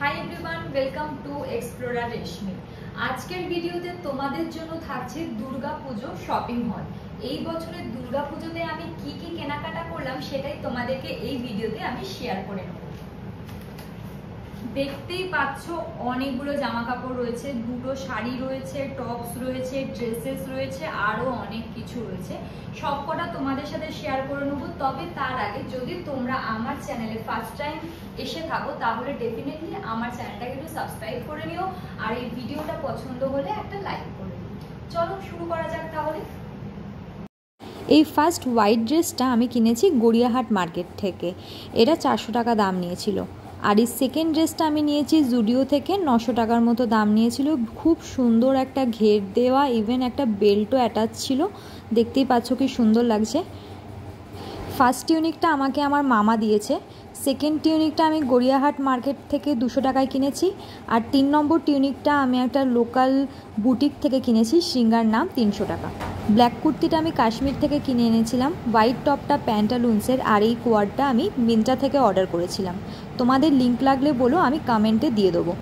High everyone, welcome to explorer Reshmi. আজকের ভিডিওতে তোমাদের জন্য থাকছে দুর্গাপুজো শপিং হল। এই বছরের দুর্গাপুজোতে আমি কি কি কেনাকাটা করলাম সেটাই তোমাদেরকে এই ভিডিওতে আমি শেয়ার করে নেব। দেখতেই পাচ্ছ অনেকগুলো জামা কাপড় রয়েছে, দুটো শাড়ি রয়েছে, টপস রয়েছে, ড্রেসেস রয়েছে, আরো অনেক কিছু রয়েছে। সবকটা তোমাদের সাথে শেয়ার করে নেব। তবে তার আগে যদি তোমরা আমার চ্যানেলে ফার্স্ট টাইম এসে থাকো তাহলে ডেফিনেটলি আমার চ্যানেলটাকে একটু সাবস্ক্রাইব করে নিও, আর এই ভিডিওটা পছন্দ হলে একটা লাইক করে নিও। চলো শুরু করা যাক তাহলে। এই ফার্স্ট হোয়াইট ড্রেসটা আমি কিনেছি গড়িয়াহাট মার্কেট থেকে। এটা 400 টাকা দাম নিয়েছিল। আর এই সেকেন্ড ড্রেসটা আমি নিয়েছি জুডিও থেকে, 900 টাকার মতো দাম নিয়েছিল। খুব সুন্দর একটা ঘের দেওয়া, ইভেন একটা বেল্টও অ্যাটাচ ছিল। দেখতেই পাচ্ছ কি সুন্দর লাগছে। ফার্স্ট টিউনিকটা আমাকে আমার মামা দিয়েছে। সেকেন্ড টিউনিকটা আমি গড়িয়াহাট মার্কেট থেকে 200 টাকায় কিনেছি। আর 3 নম্বর টিউনিকটা আমি একটা লোকাল বুটিক থেকে কিনেছি, সিঙ্গার নাম, 300 টাকা। ব্ল্যাক কুর্তিটা আমি কাশ্মীর থেকে কিনে এনেছিলাম। হোয়াইট টপটা প্যান্টালুন্সের, আর এই কোয়ারটা আমি মিন্ত্রা থেকে অর্ডার করেছিলাম। তোমাদের লিঙ্ক লাগলে বলো, আমি কমেন্টে দিয়ে দেবো।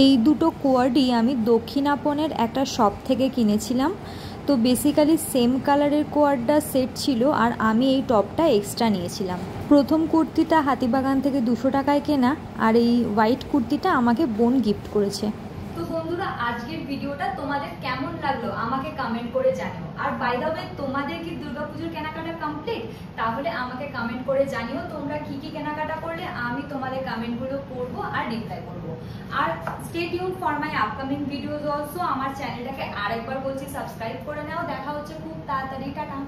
এই দুটো কোয়ার্ডই আমি দক্ষিণাপনের একটা শপ থেকে কিনেছিলাম। তো বেসিক্যালি সেম কালারের কোয়ার্ডটা সেট ছিল, আর আমি এই টপটা এক্সট্রা নিয়েছিলাম। প্রথম কুর্তিটা হাতিবাগান থেকে 200 টাকায় কেনা, আর এই হোয়াইট কুর্তিটা আমাকে বোন গিফট করেছে। তো বন্ধুরা, আজকের ভিডিওটা তোমাদের কেমন লাগলো আমাকে কমেন্ট করে জানিও। আর বাই দ্য ওয়ে, তোমাদের কি দুর্গাপুজোর কেনাকাটা কমপ্লিট? তাহলে আমাকে কমেন্ট করে জানিও তোমরা কি কি কেনাকাটা করলে। আমি তোমাদের কমেন্টগুলো পড়বো আর রিপ্লাই করবো। আর stay tune for my upcoming videos also. আমার চ্যানেলটাকে আরেকবার বলছি সাবস্ক্রাইব করে নাও। দেখা হচ্ছে খুব তাড়াতাড়ি। টাটা।